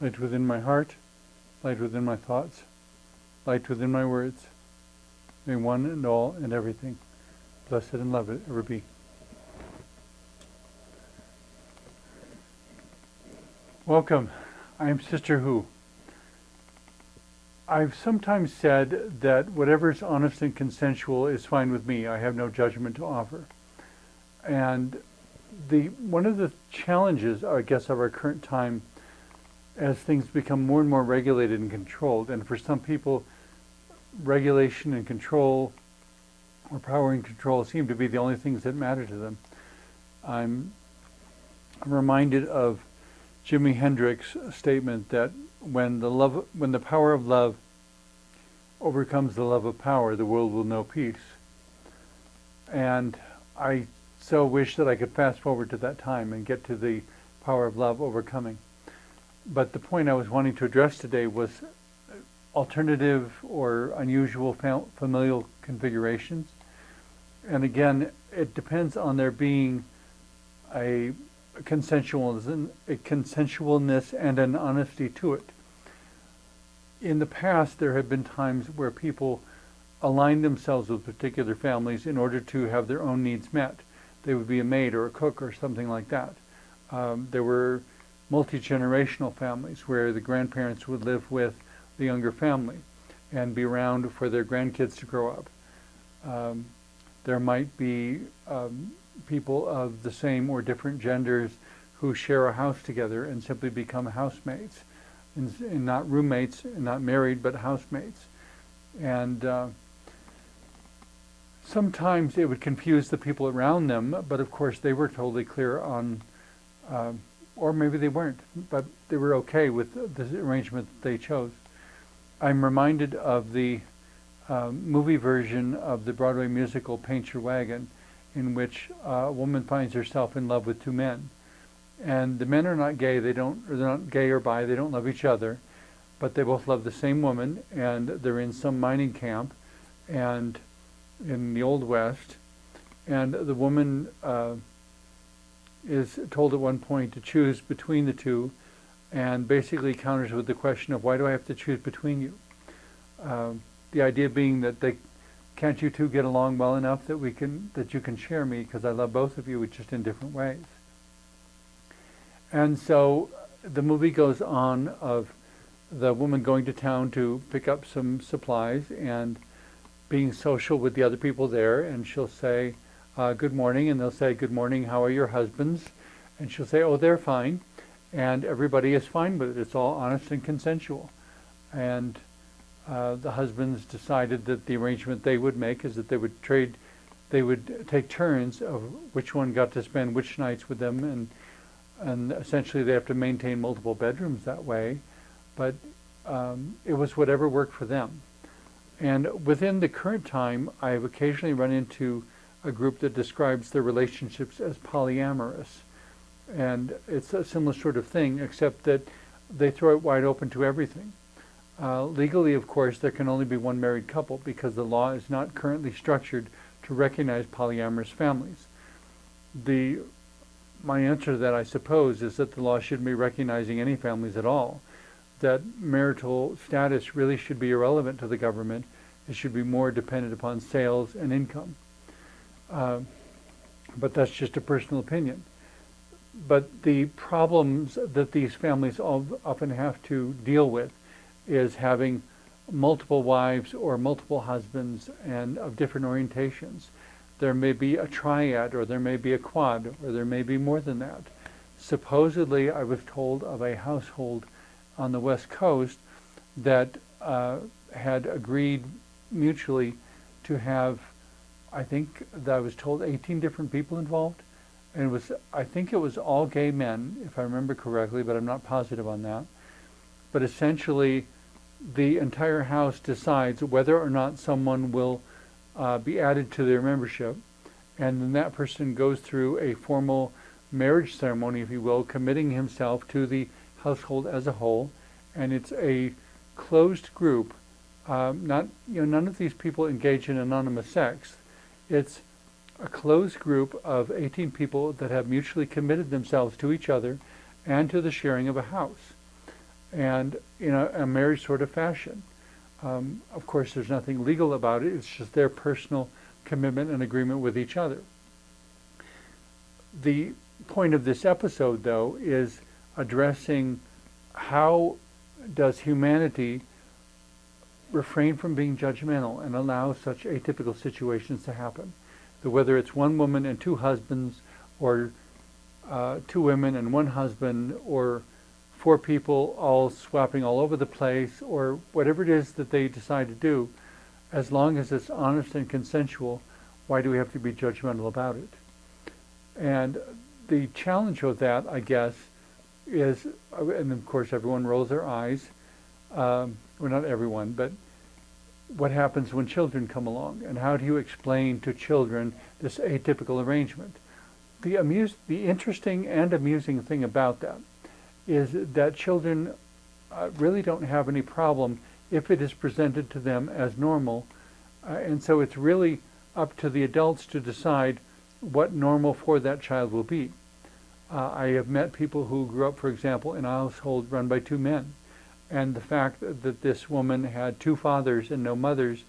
light within my heart, light within my thoughts, light within my words. May one and all and everything, blessed and loved, ever be. Welcome. I am Sister Who. I've sometimes said that whatever is honest and consensual is fine with me. I have no judgment to offer. And one of the challenges, I guess, of our current time, as things become more and more regulated and controlled, and for some people, regulation and control, or power and control, seem to be the only things that matter to them. I'm reminded of Jimi Hendrix's statement that when the power of love overcomes the love of power, the world will know peace. And I so wish that I could fast forward to that time and get to the power of love overcoming. But the point I was wanting to address today was alternative or unusual familial configurations. And again, it depends on there being a consensualness and an honesty to it. In the past, there have been times where people aligned themselves with particular families in order to have their own needs met. They would be a maid or a cook or something like that. There were multi-generational families where the grandparents would live with the younger family and be around for their grandkids to grow up. There might be people of the same or different genders who share a house together and simply become housemates, and not roommates, and not married, but housemates. And sometimes it would confuse the people around them, but of course they were totally clear on, or maybe they weren't, but they were okay with the arrangement that they chose. I'm reminded of the movie version of the Broadway musical Paint Your Wagon, in which a woman finds herself in love with two men. And the men are not gay, they're not gay or bi, they don't love each other, but they both love the same woman, and they're in some mining camp and in the Old West, and the woman is told at one point to choose between the two, and basically counters with the question of, why do I have to choose between you? The idea being that can't you two get along well enough that you can share me, because I love both of you, just in different ways. And so the movie goes on of the woman going to town to pick up some supplies and being social with the other people there, and she'll say, good morning, and they'll say, good morning, how are your husbands? And she'll say, oh, they're fine. And everybody is fine with it. It's all honest and consensual. And the husbands decided that the arrangement they would make is that they would take turns of which one got to spend which nights with them, and essentially they have to maintain multiple bedrooms that way, but it was whatever worked for them. And within the current time, I have occasionally run into a group that describes their relationships as polyamorous. And it's a similar sort of thing, except that they throw it wide open to everything. Legally, of course, there can only be one married couple because the law is not currently structured to recognize polyamorous families. My answer to that, I suppose, is that the law shouldn't be recognizing any families at all, that marital status really should be irrelevant to the government. It should be more dependent upon sales and income. But that's just a personal opinion. But the problems that these families often have to deal with is having multiple wives or multiple husbands and of different orientations. There may be a triad, or there may be a quad, or there may be more than that. Supposedly, I was told of a household on the West Coast that had agreed mutually to have, I think that I was told, 18 different people involved. And I think it was all gay men, if I remember correctly, but I'm not positive on that. But essentially, the entire house decides whether or not someone will be added to their membership, and then that person goes through a formal marriage ceremony, if you will, committing himself to the household as a whole. And it's a closed group. None of these people engage in anonymous sex. It's a closed group of 18 people that have mutually committed themselves to each other and to the sharing of a house. and in a marriage sort of fashion. Of course, there's nothing legal about it. It's just their personal commitment and agreement with each other. The point of this episode, though, is addressing how does humanity refrain from being judgmental and allow such atypical situations to happen. Whether it's one woman and two husbands, or two women and one husband, or four people all swapping all over the place, or whatever it is that they decide to do, as long as it's honest and consensual, why do we have to be judgmental about it? And the challenge with that, I guess, is, and of course everyone rolls their eyes, well, not everyone, but what happens when children come along, and how do you explain to children this atypical arrangement? The interesting and amusing thing about that is that children really don't have any problem if it is presented to them as normal, and so it's really up to the adults to decide what normal for that child will be. I have met people who grew up, for example, in a household run by two men, and the fact that this woman had two fathers and no mothers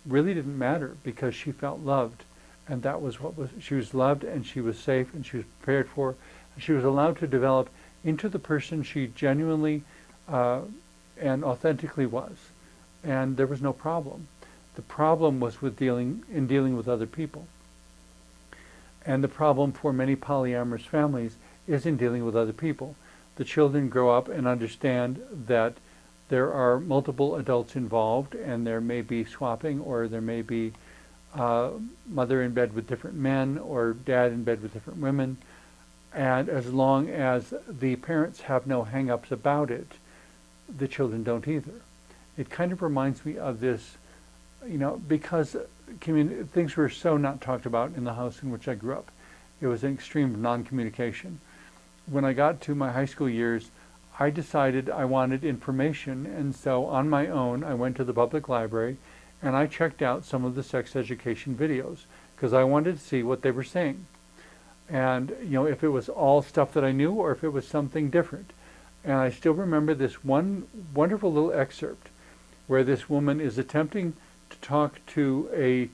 really didn't matter, because she felt loved, and that was she was loved, and she was safe, and she was prepared for, and she was allowed to develop into the person she genuinely and authentically was, and there was no problem. The problem was dealing with other people, and the problem for many polyamorous families is in dealing with other people. The children grow up and understand that there are multiple adults involved, and there may be swapping, or there may be mother in bed with different men, or dad in bed with different women. And as long as the parents have no hang-ups about it, the children don't either. It kind of reminds me of this, because things were so not talked about in the house in which I grew up. It was an extreme of non-communication. When I got to my high school years, I decided I wanted information, and so on my own I went to the public library and I checked out some of the sex education videos, because I wanted to see what they were saying, and if it was all stuff that I knew or if it was something different. And I still remember this one wonderful little excerpt where this woman is attempting to talk to a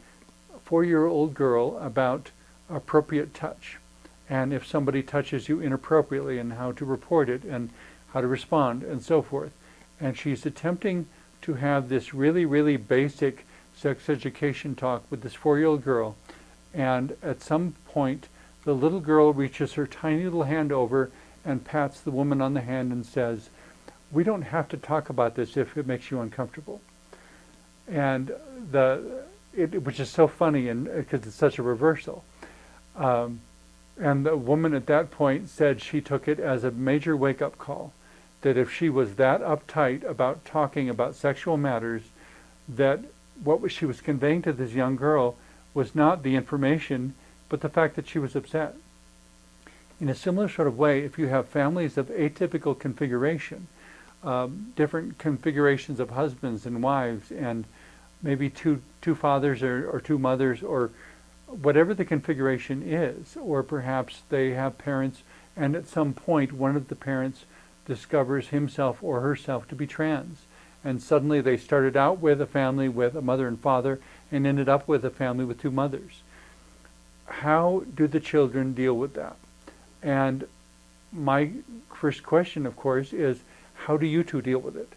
4-year-old girl about appropriate touch, and if somebody touches you inappropriately, and how to report it, and how to respond, and so forth. And she's attempting to have this really, really basic sex education talk with this 4-year-old girl, and at some point the little girl reaches her tiny little hand over and pats the woman on the hand and says, "We don't have to talk about this if it makes you uncomfortable." And which is so funny, and because it's such a reversal. And the woman at that point said she took it as a major wake-up call, that if she was that uptight about talking about sexual matters, that what she was conveying to this young girl was not the information, but the fact that she was upset. In a similar sort of way, if you have families of atypical configuration, different configurations of husbands and wives, and maybe two fathers or two mothers, or whatever the configuration is, or perhaps they have parents, and at some point one of the parents discovers himself or herself to be trans, and suddenly they started out with a family with a mother and father and ended up with a family with two mothers. How do the children deal with that? And my first question, of course, is how do you two deal with it?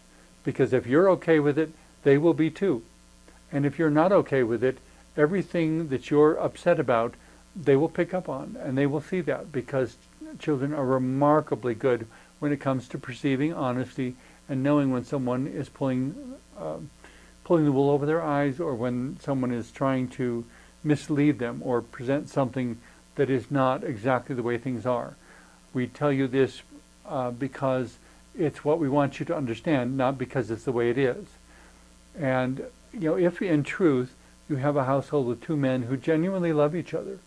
Because if you're okay with it, they will be too. And if you're not okay with it, everything that you're upset about, they will pick up on, and they will see that, because children are remarkably good when it comes to perceiving honesty and knowing when someone is pulling the wool over their eyes, or when someone is trying to mislead them or present something that is not exactly the way things are. We tell you this because it's what we want you to understand, not because it's the way it is. And if in truth you have a household with two men who genuinely love each other,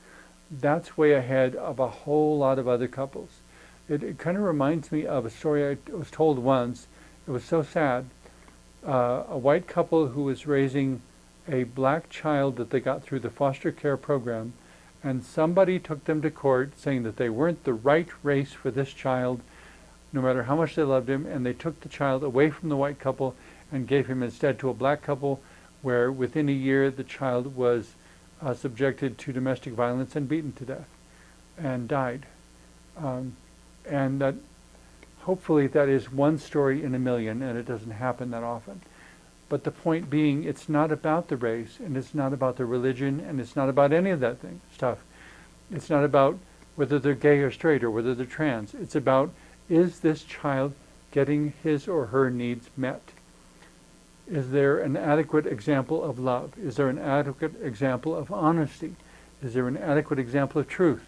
that's way ahead of a whole lot of other couples. It kind of reminds me of a story I was told once. It was so sad. A white couple who was raising a black child that they got through the foster care program, and somebody took them to court saying that they weren't the right race for this child, no matter how much they loved him, and they took the child away from the white couple and gave him instead to a black couple, where within a year the child was subjected to domestic violence and beaten to death and died. And that hopefully that is one story in a million, and it doesn't happen that often. But the point being, it's not about the race, and it's not about the religion, and it's not about any of that stuff. It's not about whether they're gay or straight or whether they're trans. It's about, is this child getting his or her needs met? Is there an adequate example of love? Is there an adequate example of honesty? Is there an adequate example of truth?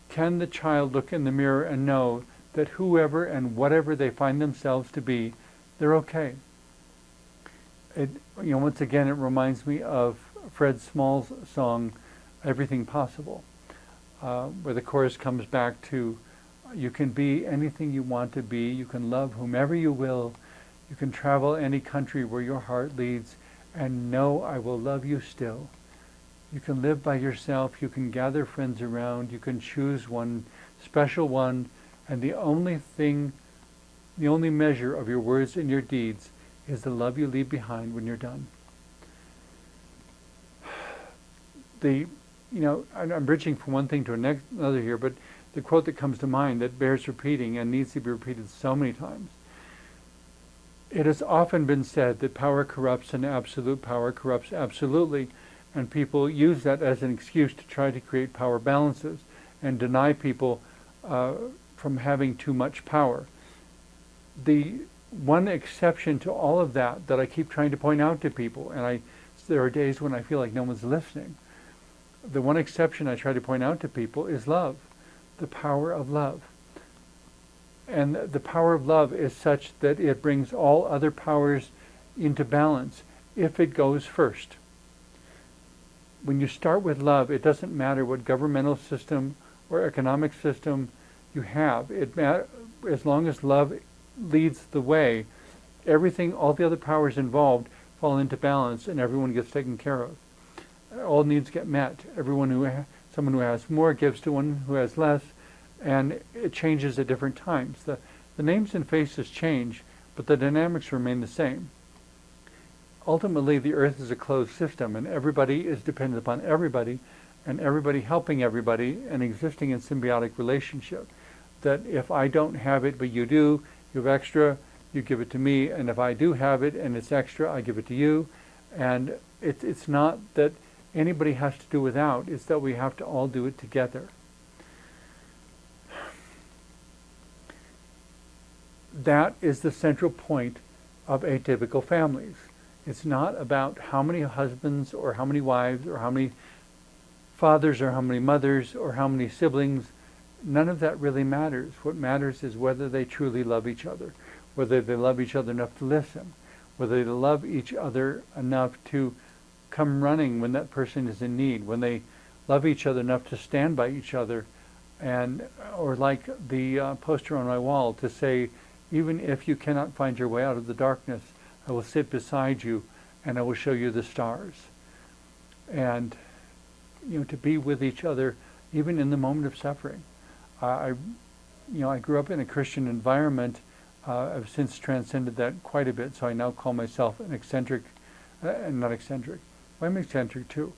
Can the child look in the mirror and know that whoever and whatever they find themselves to be, they're okay? Once again, it reminds me of Fred Small's song, Everything Possible, where the chorus comes back to, you can be anything you want to be, you can love whomever you will, you can travel any country where your heart leads, and know I will love you still. You can live by yourself, you can gather friends around, you can choose one special one, and the only measure of your words and your deeds is the love you leave behind when you're done. I'm bridging from one thing to another here, but the quote that comes to mind that bears repeating and needs to be repeated so many times. It has often been said that power corrupts and absolute power corrupts absolutely, and people use that as an excuse to try to create power balances and deny people from having too much power. The one exception to all of that I keep trying to point out to people, and there are days when I feel like no one's listening, the one exception I try to point out to people is love, the power of love. And the power of love is such that it brings all other powers into balance if it goes first. When you start with love, it doesn't matter what governmental system or economic system you have. As long as love leads the way, everything, all the other powers involved fall into balance and everyone gets taken care of. All needs get met. Someone who has more gives to one who has less, and it changes at different times. The names and faces change, but the dynamics remain the same. Ultimately, the earth is a closed system, and everybody is dependent upon everybody, and everybody helping everybody and existing in symbiotic relationship. That if I don't have it but you do, you have extra, you give it to me, and if I do have it and it's extra, I give it to you. And it's not that anybody has to do without, it's that we have to all do it together. That is the central point of atypical families. It's not about how many husbands or how many wives or how many fathers or how many mothers or how many siblings. None of that really matters. What matters is whether they truly love each other, whether they love each other enough to listen, whether they love each other enough to come running when that person is in need, when they love each other enough to stand by each other, or like the poster on my wall to say, even if you cannot find your way out of the darkness, I will sit beside you and I will show you the stars. And to be with each other even in the moment of suffering. I grew up in a Christian environment. I've since transcended that quite a bit, so I now call myself an eccentric, not eccentric. Well, I'm eccentric too.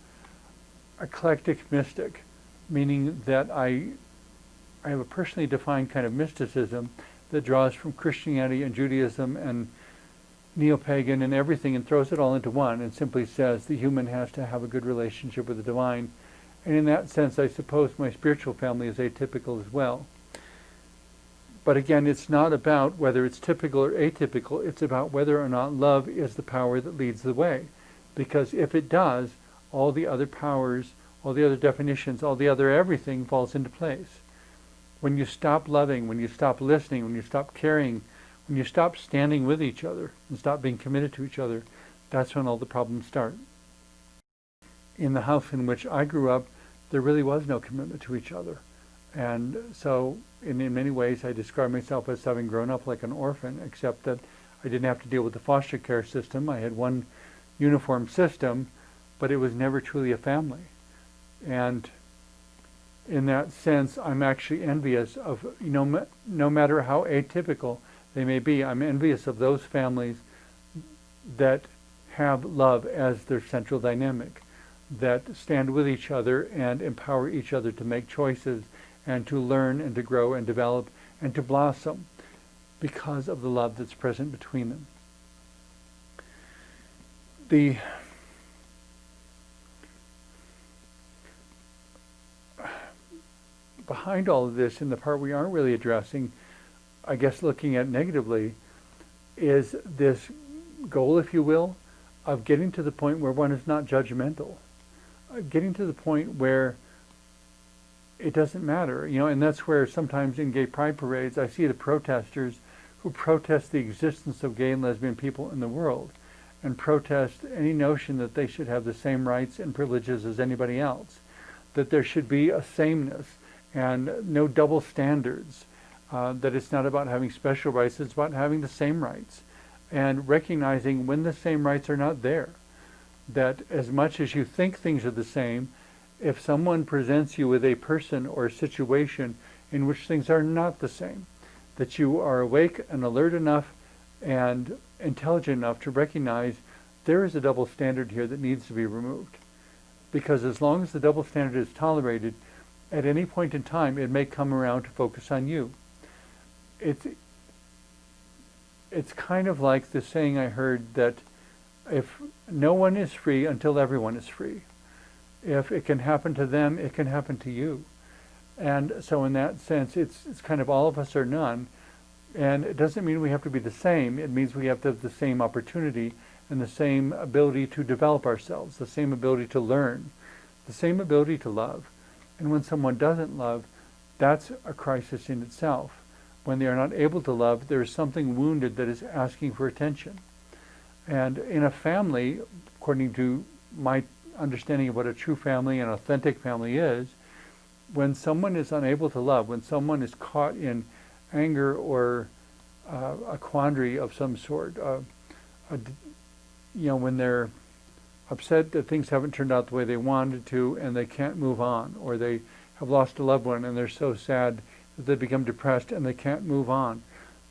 Eclectic mystic, meaning that I have a personally defined kind of mysticism that draws from Christianity and Judaism and neo-pagan and everything and throws it all into one and simply says the human has to have a good relationship with the divine. And in that sense, I suppose my spiritual family is atypical as well. But again, it's not about whether it's typical or atypical. It's about whether or not love is the power that leads the way. Because if it does, all the other powers, all the other definitions, all the other everything falls into place. When you stop loving, when you stop listening, when you stop caring, when you stop standing with each other and stop being committed to each other, that's when all the problems start. In the house in which I grew up, there really was no commitment to each other. And so in many ways, I describe myself as having grown up like an orphan, except that I didn't have to deal with the foster care system. I had one uniform system, but it was never truly a family. And in that sense, I'm actually envious of, no matter how atypical they may be, I'm envious of those families that have love as their central dynamic, that stand with each other and empower each other to make choices and to learn and to grow and develop and to blossom because of the love that's present between them. Behind all of this, in the part we aren't really addressing, I guess looking at negatively, is this goal, if you will, of getting to the point where one is not judgmental, getting to the point where it doesn't matter, and that's where sometimes in gay pride parades I see the protesters who protest the existence of gay and lesbian people in the world and protest any notion that they should have the same rights and privileges as anybody else, that there should be a sameness and no double standards, that it's not about having special rights, it's about having the same rights, and recognizing when the same rights are not there, that as much as you think things are the same, if someone presents you with a person or a situation in which things are not the same, that you are awake and alert enough and intelligent enough to recognize there is a double standard here that needs to be removed. Because as long as the double standard is tolerated, at any point in time it may come around to focus on you. It's kind of like the saying I heard that if no one is free until everyone is free. If it can happen to them, it can happen to you. And so in that sense, it's kind of all of us or none. And it doesn't mean we have to be the same. It means we have to have the same opportunity and the same ability to develop ourselves, the same ability to learn, the same ability to love. And when someone doesn't love, that's a crisis in itself. When they are not able to love, there is something wounded that is asking for attention. And in a family, according to my understanding of what a true family and authentic family is, when someone is unable to love, when someone is caught in anger or a quandary of some sort, when they're upset that things haven't turned out the way they wanted to and they can't move on, or they have lost a loved one and they're so sad that they become depressed and they can't move on,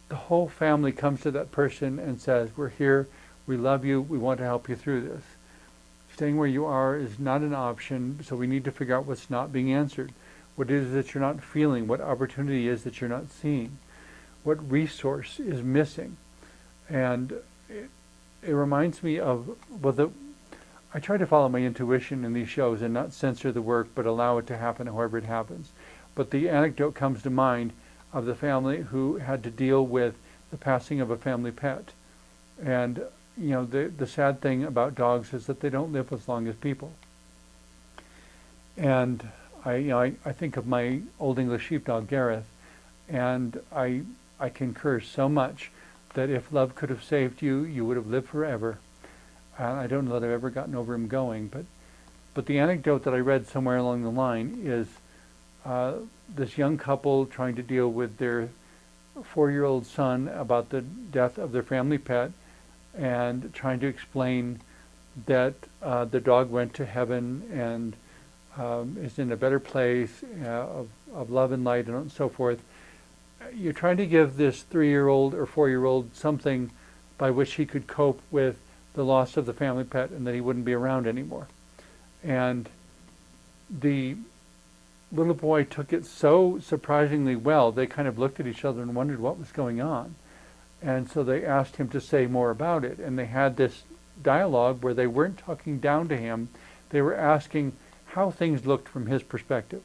the whole family comes to that person and says, we're here, we love you, we want to help you through this. Staying where you are is not an option, so we need to figure out what's not being answered. What it is that you're not feeling, what opportunity is that you're not seeing, what resource is missing. And it reminds me of, I try to follow my intuition in these shows and not censor the work, but allow it to happen however it happens. But the anecdote comes to mind of the family who had to deal with the passing of a family pet. And the sad thing about dogs is that they don't live as long as people. And I think of my Old English sheepdog Gareth, and I concur so much that if love could have saved you, you would have lived forever. I don't know that I've ever gotten over him going, but the anecdote that I read somewhere along the line is this young couple trying to deal with their 4-year-old son about the death of their family pet, and trying to explain that the dog went to heaven and is in a better place of love and light and so forth. You're trying to give this 3-year-old or 4-year-old something by which he could cope with the loss of the family pet and that he wouldn't be around anymore. And the little boy took it so surprisingly well, they kind of looked at each other and wondered what was going on. And so they asked him to say more about it. And they had this dialogue where they weren't talking down to him. They were asking how things looked from his perspective.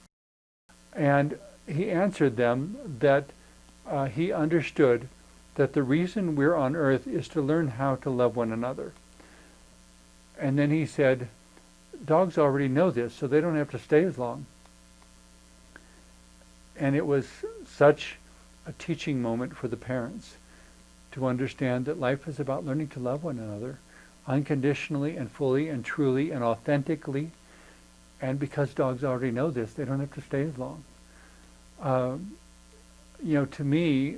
And he answered them that he understood that the reason we're on earth is to learn how to love one another. And then he said, dogs already know this, so they don't have to stay as long. And it was such a teaching moment for the parents to understand that life is about learning to love one another unconditionally and fully and truly and authentically. And because dogs already know this, they don't have to stay as long. To me,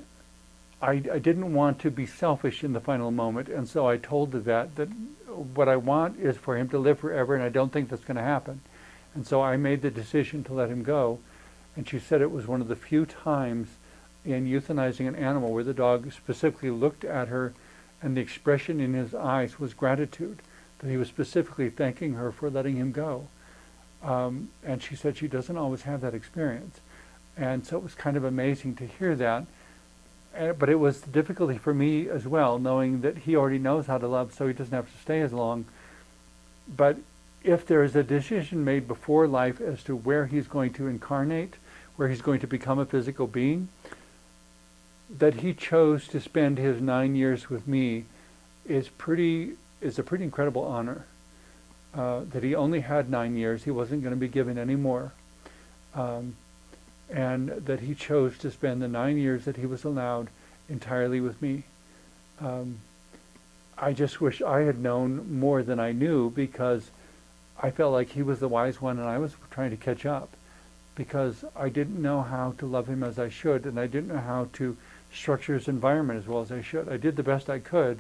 I didn't want to be selfish in the final moment, and so I told the vet that what I want is for him to live forever, and I don't think that's going to happen. And so I made the decision to let him go, And she said it was one of the few times in euthanizing an animal where the dog specifically looked at her and the expression in his eyes was gratitude, that he was specifically thanking her for letting him go. And she said she doesn't always have that experience. And so it was kind of amazing to hear that. But it was the difficulty for me as well, knowing that he already knows how to love, so he doesn't have to stay as long. But if there is a decision made before life as to where he's going to incarnate, where he's going to become a physical being, that he chose to spend his 9 years with me is a pretty incredible honor. That he only had 9 years, he wasn't going to be given any more. And that he chose to spend the 9 years that he was allowed entirely with me. I just wish I had known more than I knew, because I felt like he was the wise one and I was trying to catch up, because I didn't know how to love him as I should, and I didn't know how to structure his environment as well as I should. I did the best I could,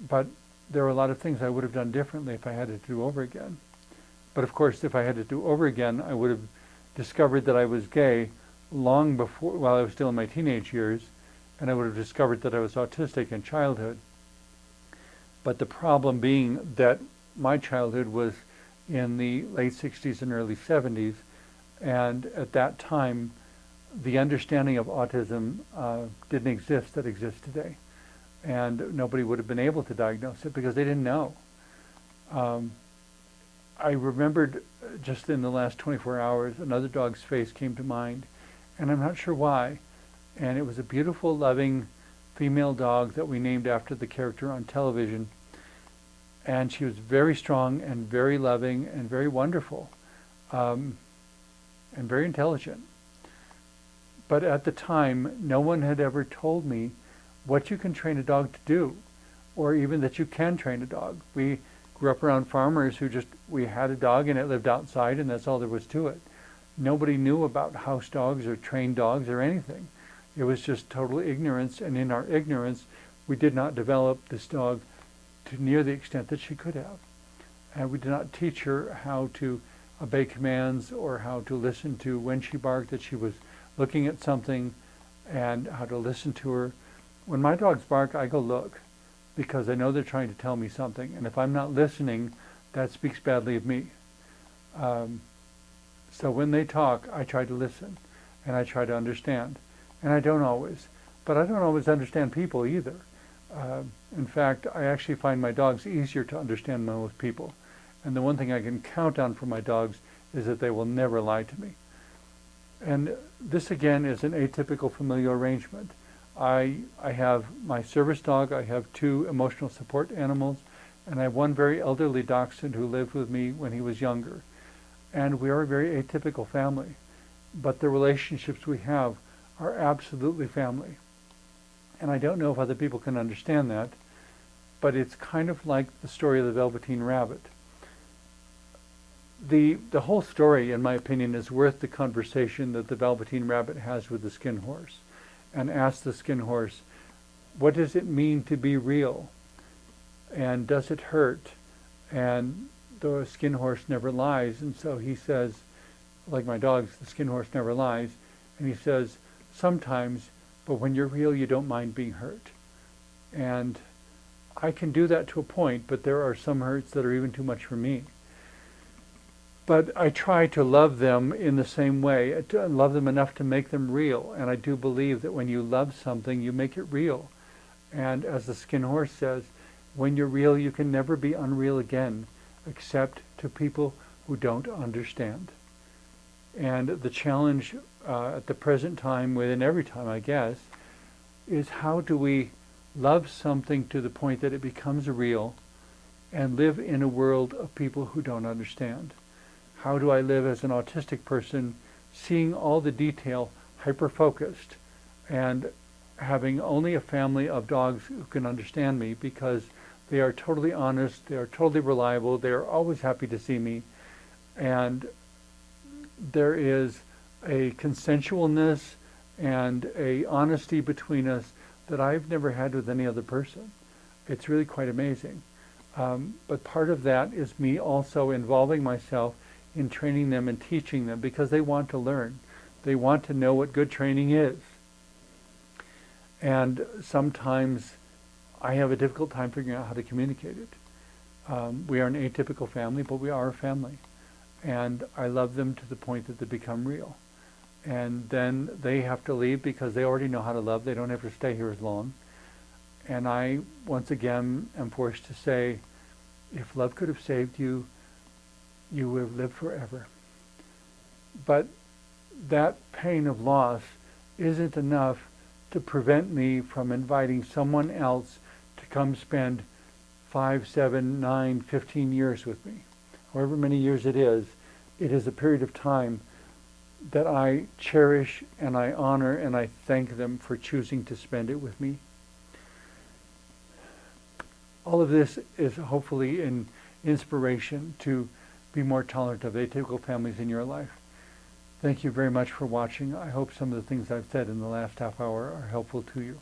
but there were a lot of things I would have done differently if I had to do over again. But of course, if I had to do over again, I would have discovered that I was gay long before, while I was still in my teenage years, and I would have discovered that I was autistic in childhood. But the problem being that my childhood was in the late 60s and early 70s, and at that time, the understanding of autism didn't exist that exists today. And nobody would have been able to diagnose it because they didn't know. I remembered just in the last 24 hours, another dog's face came to mind, and I'm not sure why. And it was a beautiful, loving female dog that we named after the character on television. And she was very strong and very loving and very wonderful, and very intelligent. But at the time, no one had ever told me what you can train a dog to do, or even that you can train a dog. We grew up around farmers who we had a dog and it lived outside, and that's all there was to it. Nobody knew about house dogs or trained dogs or anything. It was just total ignorance, and in our ignorance, we did not develop this dog to near the extent that she could have. And we did not teach her how to obey commands or how to listen to when she barked, that she was looking at something, and how to listen to her. When my dogs bark, I go look, because I know they're trying to tell me something. And if I'm not listening, that speaks badly of me. So when they talk, I try to listen, and I try to understand. And I don't always. But I don't always understand people either. In fact, I actually find my dogs easier to understand than most people. And the one thing I can count on for my dogs is that they will never lie to me. And this, again, is an atypical familial arrangement. I have my service dog, I have 2 emotional support animals, and I have 1 very elderly dachshund who lived with me when he was younger. And we are a very atypical family, but the relationships we have are absolutely family. And I don't know if other people can understand that, but it's kind of like the story of the Velveteen Rabbit. The whole story, in my opinion, is worth the conversation that the Velveteen Rabbit has with the Skin Horse, and asks the Skin Horse, what does it mean to be real? And does it hurt? And the Skin Horse never lies, and so he says, like my dogs, the Skin Horse never lies, and he says, sometimes, but when you're real, you don't mind being hurt. And I can do that to a point, but there are some hurts that are even too much for me. But I try to love them in the same way, to love them enough to make them real. And I do believe that when you love something, you make it real. And as the Skin Horse says, when you're real, you can never be unreal again, except to people who don't understand. And the challenge at the present time, within every time, I guess, is how do we love something to the point that it becomes real and live in a world of people who don't understand? How do I live as an autistic person, seeing all the detail, hyper-focused, and having only a family of dogs who can understand me, because they are totally honest, they are totally reliable, they are always happy to see me, and there is a consensualness and a honesty between us that I've never had with any other person. It's really quite amazing. But part of that is me also involving myself in training them and teaching them, because they want to learn. They want to know what good training is. And sometimes I have a difficult time figuring out how to communicate it. We are an atypical family, but we are a family. And I love them to the point that they become real. And then they have to leave because they already know how to love. They don't have to stay here as long. And I, once again, am forced to say, if love could have saved you, you would have lived forever. But that pain of loss isn't enough to prevent me from inviting someone else to come spend 5, 7, 9, 15 years with me. However many years it is a period of time that I cherish and I honor and I thank them for choosing to spend it with me. All of this is hopefully an inspiration to be more tolerant of atypical families in your life. Thank you very much for watching. I hope some of the things I've said in the last half hour are helpful to you.